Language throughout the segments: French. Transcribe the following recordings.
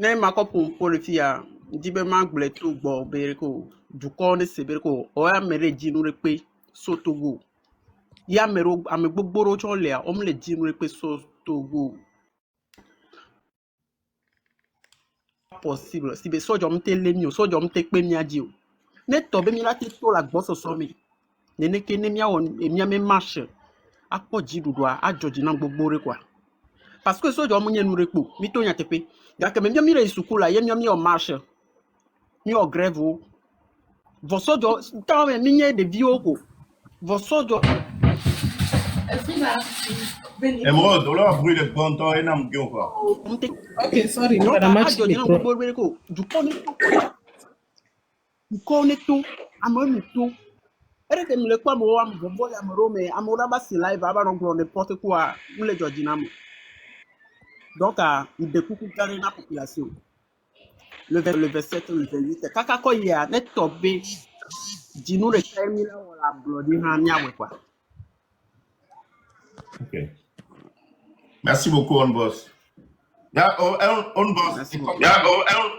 Ne mako pour le fia, dibe mangle tout bo bereko, du corne sebereko, o ya mere jinu repe sotogo. Ya mero ame gbogboro chon le om le jinu repe sotogo. Possible. Si be sojo mte lemio, sojo mte pe miadio. Ne tobe mi la to la gboso so mi. Ne ne ke ne mia on e mia me marche. Akpo jidudoa a jojina gbogbore kwa. Parce que sojo mo nyenu repo, mi to nya tepe. Ya ke me mia mi re sukula, ye mia mi o marche. Mi o grève o. Vo sojo ta me mi nye de bioko. Vo sojo Emeraude, on a brûlé le compteur et n'a pas. Ok, sorry, non madame, a jojina gbogbore ko. Du connais tout. Amon tout. Ere ke mi le kwa mo am bobo ya mo me amora ba si live aba no gro n'importe quoi ou le jojina mo. Donc il découpe carré la population. Le 27 ou le 28 kaka ko ya net tobe dinu le termina wala bloody ha nya we kwa. Ok. Merci beaucoup, on boss. Ya, on boss. Ya,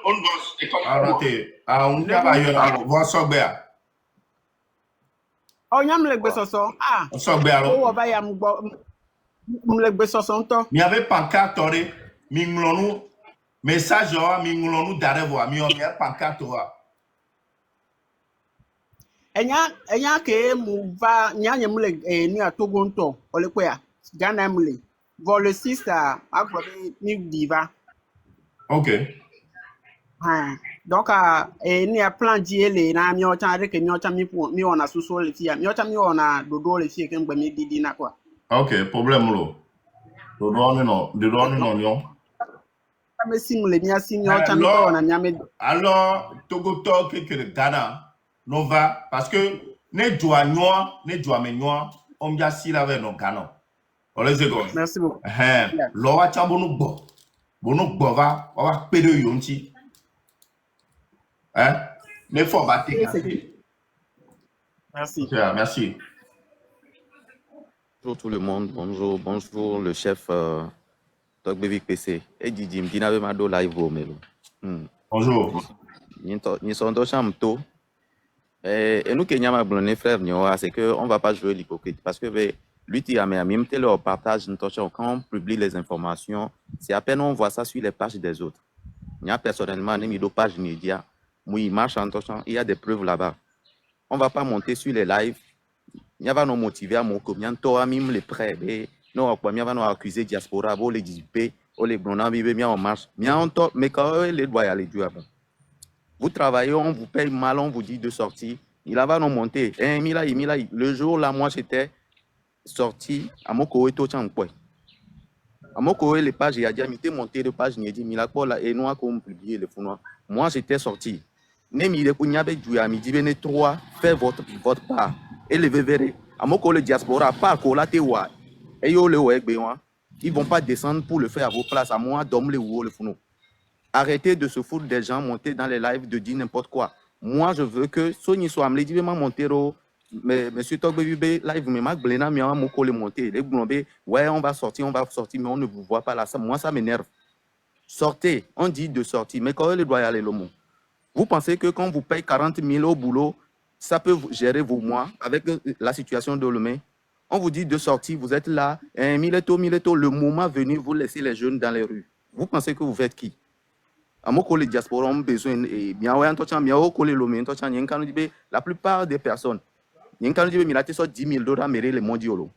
on boss. Arrêtez. On y a eu voir Sogbea. Oh, nyam le gbe soso. Ah. Sogbea. Oh, ba ya mgbo le gbe soso nto. Mi avait pancarte ore, mi nglonou message o mi nglonou darevo, mi o mi pancarte o. Enya ke mu va nyanye mu le ni atogo nto ole kwa ya. Ghana mu le. Vo le 6 agbo ni diva. OK. Donc ni a plan diele na mi o chan reke mi o chan mi ona suso le fia mi o chan mi ona dodo le fia ke ngbe mi didi na kwa. OK, problème lo. Dodo no nyo. Me simule mi asi mi o chan mi ko ona nyame. Alors Togo to que le Ghana nova parce que ne doit noir, ne doit me noir, on ya si la ve no Ghana. On les ego. Merci beaucoup. Lo wa cha bonu gbo. Bonu gbo va, o wa pe de yonti. Ne faut pas Merci. Merci. Bonjour tout le monde, bonjour le chef Togbevik PC. Et Didi Mdinabe Mado live au melo. Bonjour. Nous sommes dans chambre. Et nous, Kenya, ma frère, c'est qu'on ne va pas jouer l'hypocrite. Parce que lui, il a même le partage, quand on publie les informations, c'est à peine on voit ça sur les pages des autres. Il y a personnellement une page média où il marche en touchant, il y a des preuves là-bas. On ne va pas monter sur les lives. Il y a nous motiver à mon combien toi même les prêts. Non, quoi, il y a nous accuser diaspora, les disper, les blonds, bien en marche. Mais quand les doigts aller du avant. Vous travaillez, on vous paye mal, on vous dit de sortir. Il va nous monter. Le jour là, moi j'étais sorti à mon coéto tchankwe. À mon coé, les pages, il y a dit, monté de page, il a dit, et nous avons publié le fond. Moi j'étais sorti. Midi 3, faites votre part. Et le verrez. À mon collègue diaspora, pas la tewa. Et yo le ils vont pas descendre pour le faire à vos places. À moi, dormir le fou. Arrêtez de se foutre des gens, monter dans les lives, de dire n'importe quoi. Moi, je veux que Sony soit amené, dit Montero, mais monsieur Togbebe, live, mais Mac Blena, mais on va monter. Les Blondés, ouais, on va sortir, mais on ne vous voit pas là. Ça, moi, ça m'énerve. Sortez, on dit de sortir, mais quand il doit y aller le mot. Vous pensez que quand vous payez 40 000 au boulot, ça peut gérer vos mois avec la situation de l'homme. On vous dit de sortir, vous êtes là, Mileto, le moment venu, vous laissez les jeunes dans les rues. Vous pensez que vous faites qui? Les diaspora ont besoin, la plupart des personnes, il a 10 000 $, mais les mondiaux.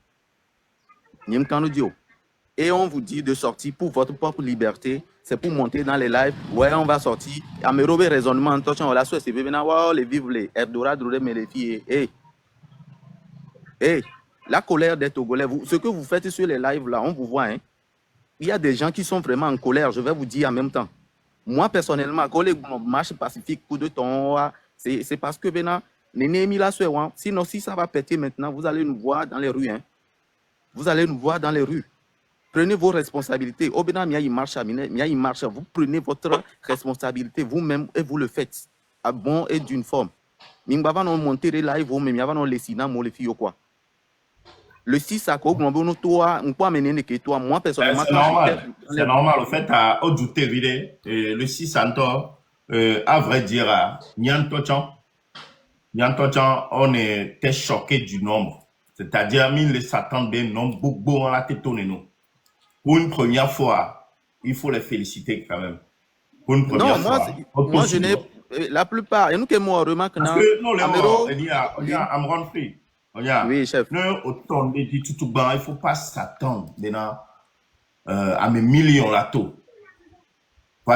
Et on vous dit de sortir pour votre propre liberté, c'est pour monter dans les lives. Ouais, on va sortir. À me rober raisonnement, on la souhaite, c'est venir les vivre, les Eldorado, mais les filles. La colère des Togolais, ce que vous faites sur les lives là, on vous voit. Il y a des gens qui sont vraiment en colère, je vais vous dire en même temps. Moi, personnellement, quand les marches pacifiques, coup de temps, c'est parce que sinon, si ça va péter maintenant, vous allez nous voir dans les rues. Vous allez nous voir dans les rues. Prenez vos responsabilités. Vous prenez votre responsabilité vous-même et vous le faites à bon et d'une forme. Le 6 à Koglombo, toi, on peut amener que toi. Moi, personnellement, C'est quand normal. j'étais. C'est normal. Au fait, à Odjouté, le 6 encore, à vrai dire, Nyanto-chan, on était choqué du nombre. C'est-à-dire, il s'attendent bien, nombre beaucoup en la tête nous. Pour une première fois, il faut les féliciter quand même. Pour une première Non, fois. moi, je n'ai. La plupart, et nous que moi, remarque, Parce que nous, Amero. il y a Amron Free. Oui, chef. Nous, autant de dit tout blanc, il ne faut pas s'attendre maintenant à mes millions là tout.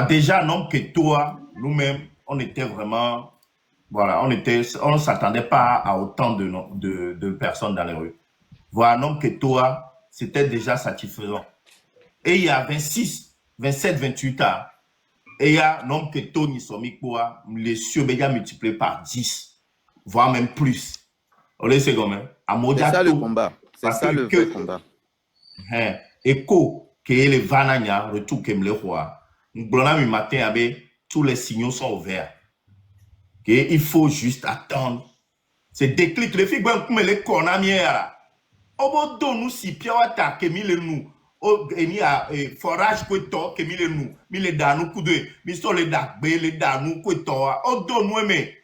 Déjà, non, que toi, nous-mêmes, on était vraiment, voilà, on ne s'attendait pas à autant de personnes dans les rues. Voilà, non, que toi, c'était déjà satisfaisant. Et il y a 26, 27, 28 ans, et il y a non, que toi, ni somi quoi, les surveillants multipliés par 10, voire même plus. On le sait comme C'est ça le combat. C'est ça le vrai combat. Écho, que les vananya, retour que le roi. Le matin, avec tous les signaux sont ouverts. Il faut juste attendre. C'est déclic. Les filles, comme les cornamières. Au bout de nous, si Pierre attaque, que nous. Il y a forage que toi, que nous. Mille danou, coup de. Misto les dakbe, les danou, que toi. Au dos, nous, mais.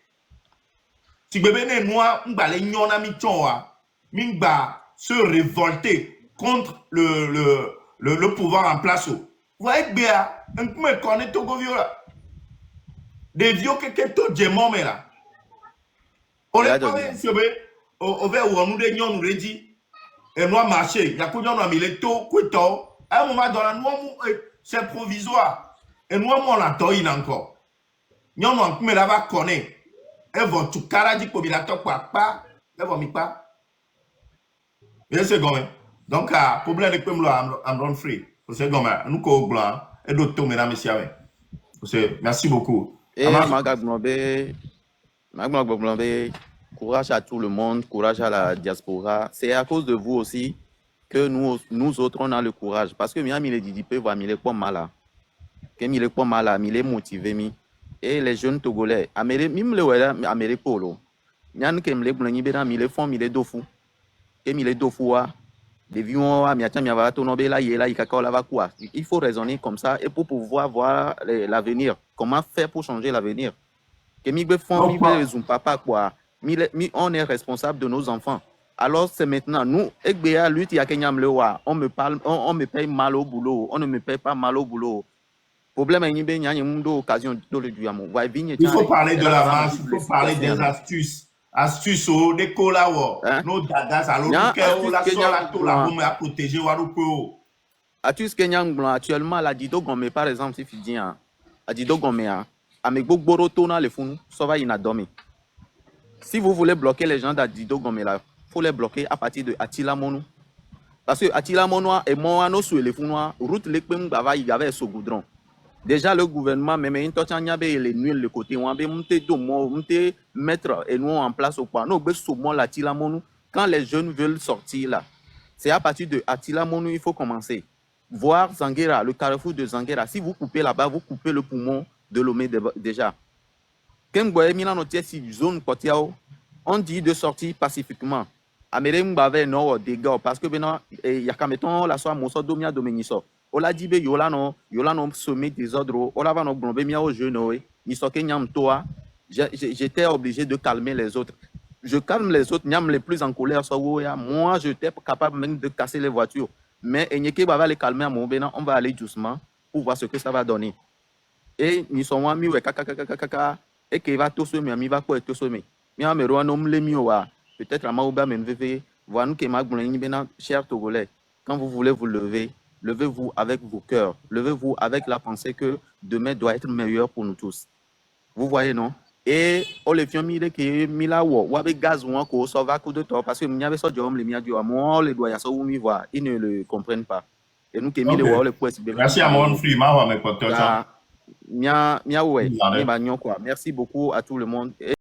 Si bébé n'est noir, m'ba les nyona mi tchoa. M'ba se révolter contre le pouvoir en place. Vous voyez bien, un peu me connaît tout le viola. Des vieux que tout démon mais là. On est pas au vers où on nous dénion nous dit et nous marché. Il y a qu'on a mis les taux quito. À un moment donné, nous c'est provisoire. Et nous on attend encore. Nous on me la va connaître. Et votre caradi pour la top pas. Et vous mi pas. Bien c'est comme donc problème de comme là I'm run free. C'est comme nous ko blanc et d'autres mesdames messieurs. Merci beaucoup. Et courage à tout le monde, courage à la diaspora. C'est à cause de vous aussi que nous autres, on a le courage. Parce que Miami, il dit, il est pas mal. Il est pas mal, il est motivé. Et les jeunes Togolais, même le Amérique Polo, il y a un qui il est dofu. Il est dofu. Il faut raisonner comme ça et pour pouvoir voir l'avenir. Comment faire pour changer l'avenir? On est responsable de nos enfants. Alors c'est maintenant, nous, on me parle, on me paye mal au boulot, on ne me paye pas mal au boulot. Problème est occasion de le dire. Il faut parler de la marche, il faut parler des astuces. Astuces, des colas, nos dagas, alors que la sola, tout la boum à protéger, waruko. Astuce Kenyang actuellement, la Dido Gomé, par exemple, si tu dis, la Dido Gomé, avec beaucoup de les fous, ça va y dormir. Si vous voulez bloquer les gens d'Adido Gomé, il faut les bloquer à partir de Attila Monou. Parce que Attila Monou et moi, nous sur les fous noirs, route les Pem Bava, il y avait ce goudron. Déjà, le gouvernement, même une tortue, les nuits, le côté, on va mettre et nous en place au point. Nous, l'Attila Monou. Quand les jeunes veulent sortir là, c'est à partir de Attila Monou, il faut commencer. Voir Zanguera, le carrefour de Zanguera. Si vous coupez là-bas, vous coupez le poumon de Lomé déjà. On dit de sortir pacifiquement. Parce que maintenant, il y a quand même la soie Mosso Domia Domeniso. On l'a dit, Yolano sommet des ordres, on l'a va nos mia au genou, j'étais obligé de calmer les autres. Je calme les autres, Niam les plus en colère, moi j'étais capable même de casser les voitures. Mais Enyeke va les calmer à mon bénin, on va aller doucement pour voir ce que ça va donner. Et nous sommes mis et qui va tout semer, mi va quoi tout semer. Mia me roanom les mioa, peut-être à Maouba m'enlever, voir nous qui m'a bénin, cher Togolais. Quand vous voulez vous lever, levez-vous avec vos cœurs. Levez-vous avec la pensée que demain doit être meilleur pour nous tous. Vous voyez, non? Et on les fait mille qui mila ou avec gaz ou encore ça va coup de temps parce que n'y avait ça de homme les mia du moi les doigts ça où m'y voir ils ne le comprennent pas. Et nous qui mille ou les poètes. Merci à mon frère, ma ouais, Mia ouais. Merci beaucoup à tout le monde.